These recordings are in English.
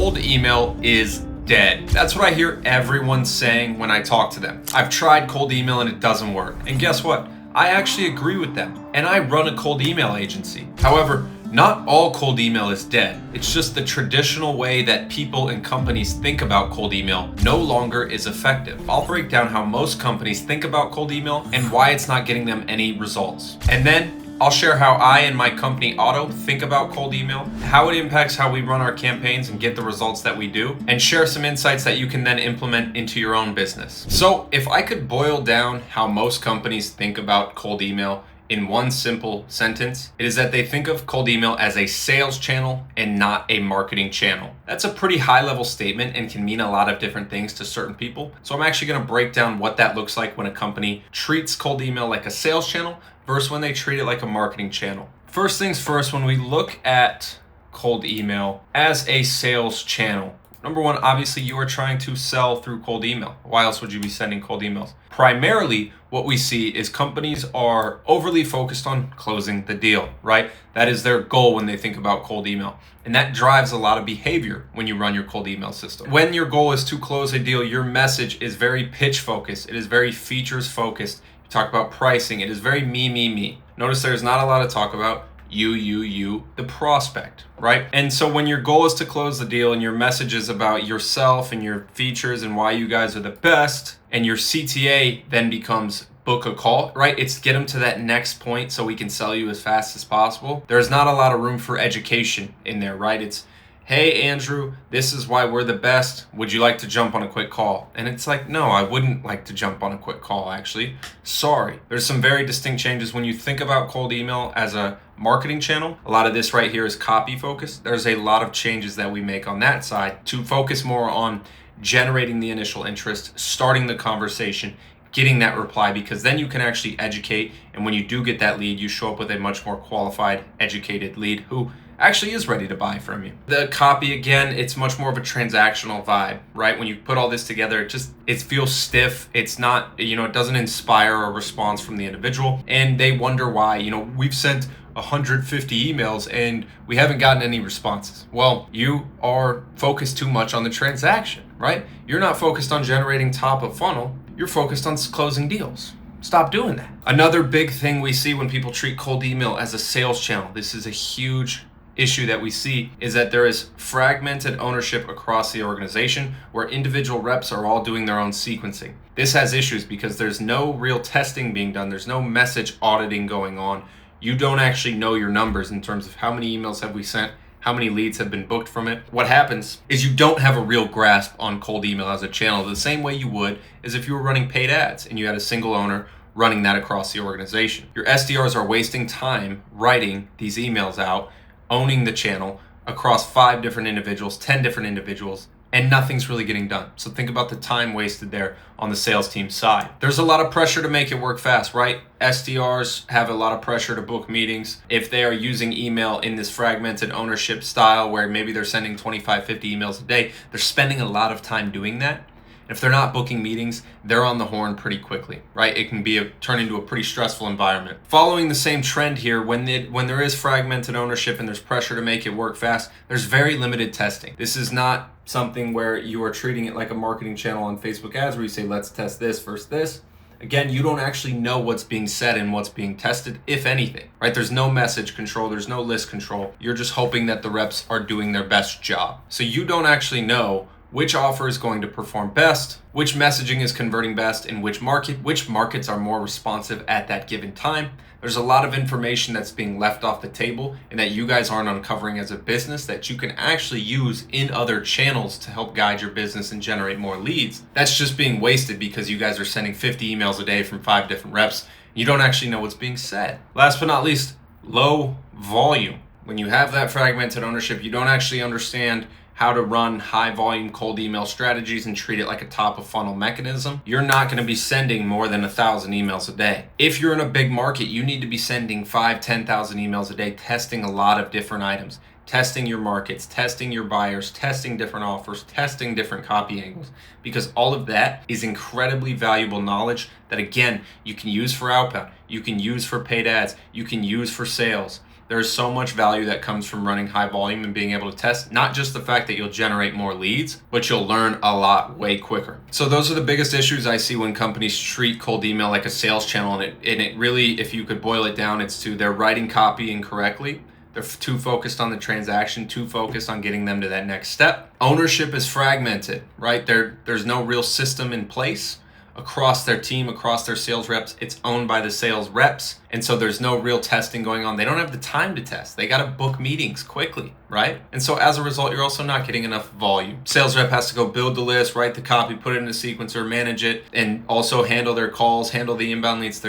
cold email is dead. That's what I hear everyone saying when I talk to them. I've tried cold email and it doesn't work. And guess what? I actually agree with them. And I run a cold email agency. However, not all cold email is dead. It's just the traditional way that people and companies think about cold email no longer is effective. I'll break down how most companies think about cold email and why it's not getting them any results. And then I'll share how I and my company Otto think about cold email, how it impacts how we run our campaigns and get the results that we do, and share some insights that you can then implement into your own business. So if I could boil down how most companies think about cold email in one simple sentence, it is that they think of cold email as a sales channel and not a marketing channel. That's a pretty high level statement and can mean a lot of different things to certain people. So I'm actually going to break down what that looks like when a company treats cold email like a sales channel versus when they treat it like a marketing channel. First things first, when we look at cold email as a sales channel, number one, obviously you are trying to sell through cold email. Why else would you be sending cold emails? Primarily, what we see is companies are overly focused on closing the deal, right? That is their goal when they think about cold email. And that drives a lot of behavior when you run your cold email system. When your goal is to close a deal, your message is very pitch focused. It is very features focused. You talk about pricing. It is very me. Notice there's not a lot of talk about you, the prospect, right? And so when your goal is to close the deal and your message is about yourself and your features and why you guys are the best, and your CTA then becomes book a call, right? It's get them to that next point so we can sell you as fast as possible. There's not a lot of room for education in there, right? It's, hey, Andrew, this is why we're the best. Would you like to jump on a quick call? And it's like, no, I wouldn't like to jump on a quick call, actually. Sorry. There's some very distinct changes when you think about cold email as a marketing channel. A lot of this right here is copy focused. There's a lot of changes that we make on that side to focus more on generating the initial interest, starting the conversation, getting that reply, because then you can actually educate. And when you do get that lead, you show up with a much more qualified, educated lead who actually is ready to buy from you. The copy, again, it's much more of a transactional vibe, right? When you put all this together, it feels stiff. It's not, it doesn't inspire a response from the individual. And they wonder why, we've sent 150 emails and we haven't gotten any responses. Well, you are focused too much on the transaction, right? You're not focused on generating top of funnel. You're focused on closing deals. Stop doing that. Another big thing we see when people treat cold email as a sales channel, this is a huge issue that we see, is that there is fragmented ownership across the organization where individual reps are all doing their own sequencing. This has issues because there's no real testing being done. There's no message auditing going on. You don't actually know your numbers in terms of how many emails have we sent, how many leads have been booked from it. What happens is you don't have a real grasp on cold email as a channel the same way you would as if you were running paid ads and you had a single owner running that across the organization. Your SDRs are wasting time writing these emails out, owning the channel across 5 different individuals, 10 different individuals, and nothing's really getting done. So think about the time wasted there on the sales team side. There's a lot of pressure to make it work fast, right? SDRs have a lot of pressure to book meetings. If they are using email in this fragmented ownership style where maybe they're sending 25, 50 emails a day, they're spending a lot of time doing that. If they're not booking meetings, they're on the horn pretty quickly, right? It can turn into a pretty stressful environment. Following the same trend here, when there is fragmented ownership and there's pressure to make it work fast, there's very limited testing. This is not something where you are treating it like a marketing channel on Facebook ads where you say, let's test this versus this. Again, you don't actually know what's being said and what's being tested, if anything, right? There's no message control. There's no list control. You're just hoping that the reps are doing their best job. So you don't actually know which offer is going to perform best, which messaging is converting best in which markets are more responsive at that given time. There's a lot of information that's being left off the table and that you guys aren't uncovering as a business that you can actually use in other channels to help guide your business and generate more leads. That's just being wasted because you guys are sending 50 emails a day from 5 different reps. You don't actually know what's being said. Last but not least, low volume. When you have that fragmented ownership, you don't actually understand how to run high volume cold email strategies and treat it like a top of funnel mechanism. You're not going to be sending more than 1,000 emails a day. If you're in a big market, you need to be sending 5,000, 10,000 emails a day, testing a lot of different items, testing your markets, testing your buyers, testing different offers, testing different copy angles, because all of that is incredibly valuable knowledge that, again, you can use for outbound, you can use for paid ads, you can use for sales. There's so much value that comes from running high volume and being able to test, not just the fact that you'll generate more leads, but you'll learn a lot way quicker. So those are the biggest issues I see when companies treat cold email like a sales channel. And it really, if you could boil it down, it's to they're writing copy incorrectly. They're too focused on the transaction, too focused on getting them to that next step. Ownership is fragmented, right? There's no real system in place across their team, across their sales reps. It's owned by the sales reps. And so there's no real testing going on. They don't have the time to test. They got to book meetings quickly, right? And so as a result, you're also not getting enough volume. Sales rep has to go build the list, write the copy, put it in a sequencer, manage it, and also handle their calls, handle the inbound leads.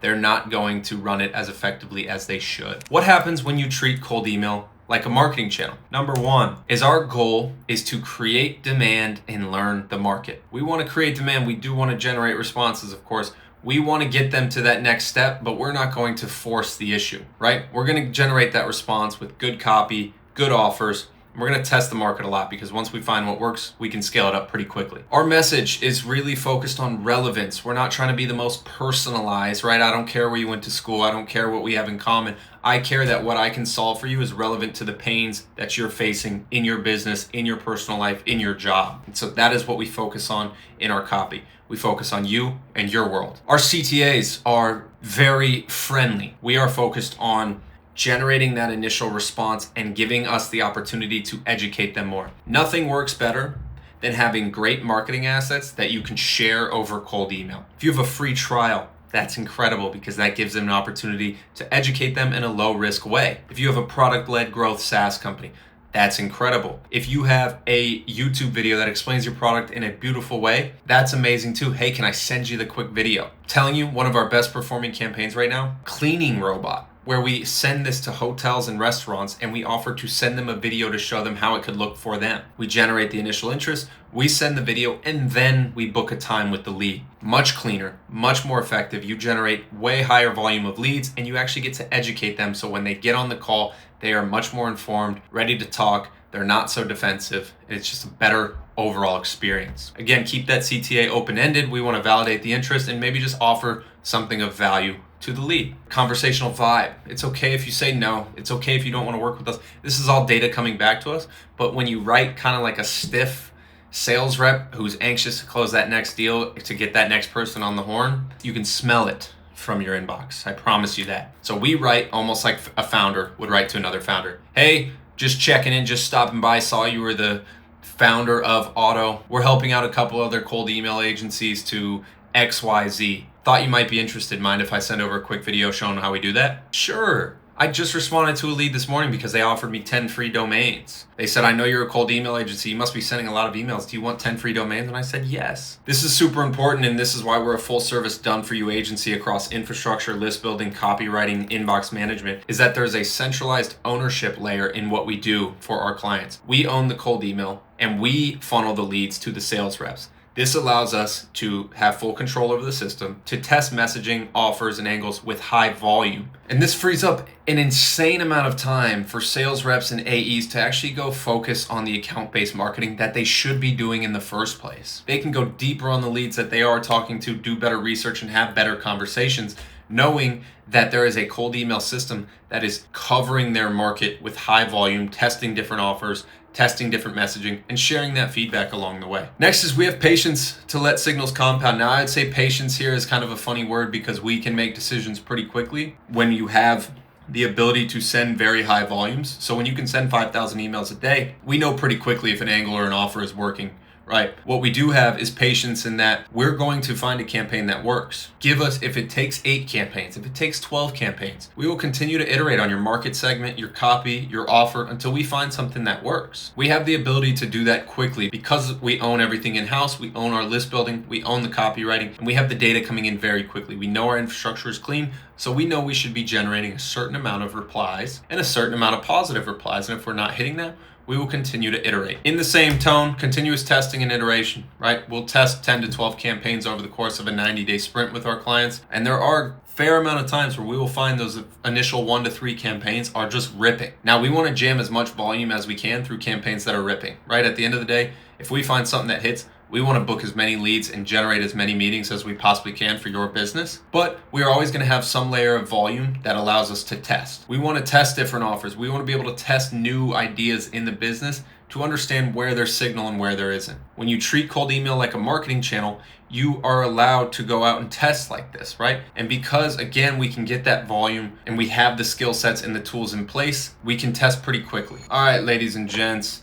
They're not going to run it as effectively as they should. What happens when you treat cold email like a marketing channel? Number one is our goal is to create demand and learn the market. We want to create demand. We do want to generate responses, of course. We want to get them to that next step, but we're not going to force the issue, right? We're going to generate that response with good copy, good offers. We're going to test the market a lot because once we find what works, we can scale it up pretty quickly. Our message is really focused on relevance. We're not trying to be the most personalized, right? I don't care where you went to school. I don't care what we have in common. I care that what I can solve for you is relevant to the pains that you're facing in your business, in your personal life, in your job. And so that is what we focus on in our copy. We focus on you and your world. Our CTAs are very friendly. We are focused on generating that initial response and giving us the opportunity to educate them more. Nothing works better than having great marketing assets that you can share over cold email. If you have a free trial, that's incredible because that gives them an opportunity to educate them in a low risk way. If you have a product-led growth SaaS company, that's incredible. If you have a YouTube video that explains your product in a beautiful way, that's amazing too. Hey, can I send you the quick video? I'm telling you, one of our best performing campaigns right now, cleaning robot, where we send this to hotels and restaurants and we offer to send them a video to show them how it could look for them. We generate the initial interest, we send the video, and then we book a time with the lead. Much cleaner, much more effective. You generate way higher volume of leads and you actually get to educate them. So when they get on the call, they are much more informed, ready to talk. They're not so defensive. It's just a better overall experience. Again, keep that CTA open-ended. We want to validate the interest and maybe just offer something of value to the lead. Conversational vibe. It's okay if you say no. It's okay if you don't want to work with us. This is all data coming back to us. But when you write kind of like a stiff sales rep who's anxious to close that next deal, to get that next person on the horn, you can smell it from your inbox. I promise you that. So we write almost like a founder would write to another founder. Hey, just checking in, just stopping by. Saw you were the founder of Otto. We're helping out a couple other cold email agencies to XYZ. Thought you might be interested. Mind if I send over a quick video showing how we do that? Sure. I just responded to a lead this morning because they offered me 10 free domains. They said, I know you're a cold email agency. You must be sending a lot of emails. Do you want 10 free domains? And I said, yes. This is super important, and this is why we're a full service done for you agency across infrastructure, list building, copywriting, inbox management, is that there's a centralized ownership layer in what we do for our clients. We own the cold email and we funnel the leads to the sales reps. This allows us to have full control over the system, to test messaging, offers, and angles with high volume. And this frees up an insane amount of time for sales reps and AEs to actually go focus on the account-based marketing that they should be doing in the first place. They can go deeper on the leads that they are talking to, do better research, and have better conversations, knowing that there is a cold email system that is covering their market with high volume, testing different offers, testing different messaging, and sharing that feedback along the way. Next is we have patience to let signals compound. Now, I'd say patience here is kind of a funny word because we can make decisions pretty quickly when you have the ability to send very high volumes. So when you can send 5,000 emails a day, we know pretty quickly if an angle or an offer is working. Right. What we do have is patience in that we're going to find a campaign that works. Give us, if it takes 8 campaigns, if it takes 12 campaigns, we will continue to iterate on your market segment, your copy, your offer until we find something that works. We have the ability to do that quickly because we own everything in-house. We own our list building, we own the copywriting, and we have the data coming in very quickly. We know our infrastructure is clean, so we know we should be generating a certain amount of replies and a certain amount of positive replies. And if we're not hitting that, we will continue to iterate. In the same tone, continuous testing and iteration, right? We'll test 10 to 12 campaigns over the course of a 90-day sprint with our clients. And there are a fair amount of times where we will find those initial 1 to 3 campaigns are just ripping. Now, we want to jam as much volume as we can through campaigns that are ripping, right? At the end of the day, if we find something that hits, We want to book as many leads and generate as many meetings as we possibly can for your business. But we are always going to have some layer of volume that allows us to test. We want to test different offers. We want to be able to test new ideas in the business to understand where there's signal and where there isn't. When you treat cold email like a marketing channel, you are allowed to go out and test like this, right? And because, again, we can get that volume and we have the skill sets and the tools in place, we can test pretty quickly. All right, ladies and gents,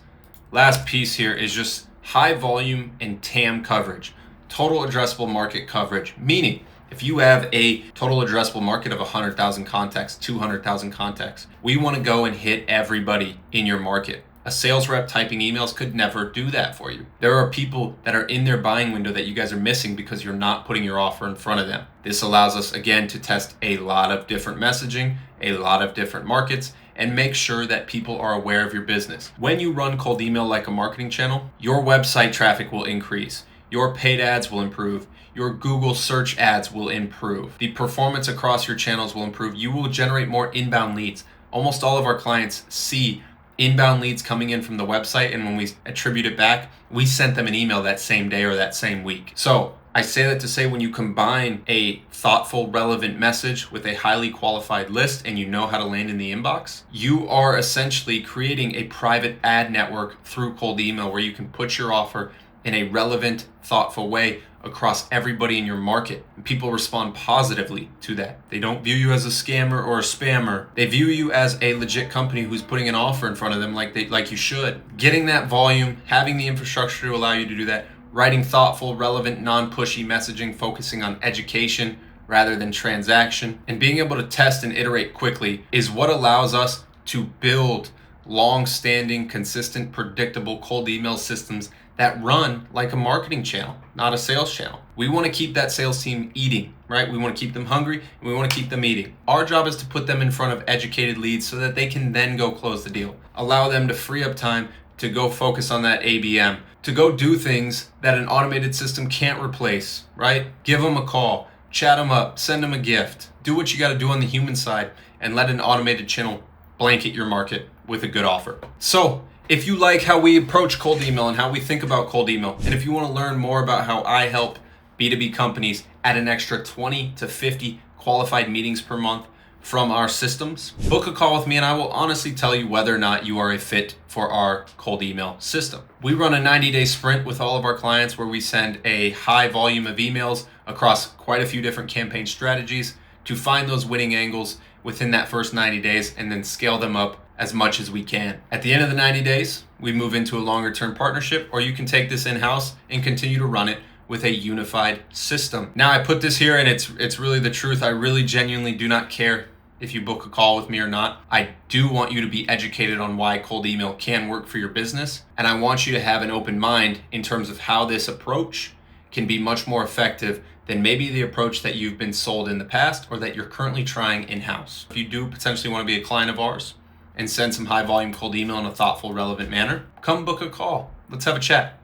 last piece here is just high volume and TAM coverage, total addressable market coverage, meaning if you have a total addressable market of 100,000 contacts, 200,000 contacts, we want to go and hit everybody in your market. A sales rep typing emails could never do that for you. There are people that are in their buying window that you guys are missing because you're not putting your offer in front of them. This allows us, again, to test a lot of different messaging, a lot of different markets, and make sure that people are aware of your business. When you run cold email like a marketing channel, your website traffic will increase. Your paid ads will improve. Your Google search ads will improve. The performance across your channels will improve. You will generate more inbound leads. Almost all of our clients see inbound leads coming in from the website, and when we attribute it back, we sent them an email that same day or that same week. So I say that to say when you combine a thoughtful, relevant message with a highly qualified list and you know how to land in the inbox, you are essentially creating a private ad network through cold email where you can put your offer in a relevant, thoughtful way across everybody in your market. And people respond positively to that. They don't view you as a scammer or a spammer. They view you as a legit company who's putting an offer in front of them like you should. Getting that volume, having the infrastructure to allow you to do that, writing thoughtful, relevant, non-pushy messaging, focusing on education rather than transaction, and being able to test and iterate quickly is what allows us to build long-standing, consistent, predictable cold email systems that run like a marketing channel, not a sales channel. We want to keep that sales team eating, right? We want to keep them hungry and we want to keep them eating. Our job is to put them in front of educated leads so that they can then go close the deal. Allow them to free up time to go focus on that ABM, to go do things that an automated system can't replace, right? Give them a call, chat them up, send them a gift. Do what you got to do on the human side and let an automated channel blanket your market with a good offer. So, if you like how we approach cold email and how we think about cold email, and if you want to learn more about how I help B2B companies add an extra 20 to 50 qualified meetings per month from our systems, book a call with me and I will honestly tell you whether or not you are a fit for our cold email system. We run a 90-day sprint with all of our clients where we send a high volume of emails across quite a few different campaign strategies to find those winning angles within that first 90 days and then scale them up as much as we can. At the end of the 90 days, we move into a longer term partnership, or you can take this in-house and continue to run it with a unified system. Now I put this here and it's really the truth. I really genuinely do not care if you book a call with me or not. I do want you to be educated on why cold email can work for your business. And I want you to have an open mind in terms of how this approach can be much more effective than maybe the approach that you've been sold in the past or that you're currently trying in-house. If you do potentially want to be a client of ours and send some high volume cold email in a thoughtful, relevant manner, come book a call. Let's have a chat.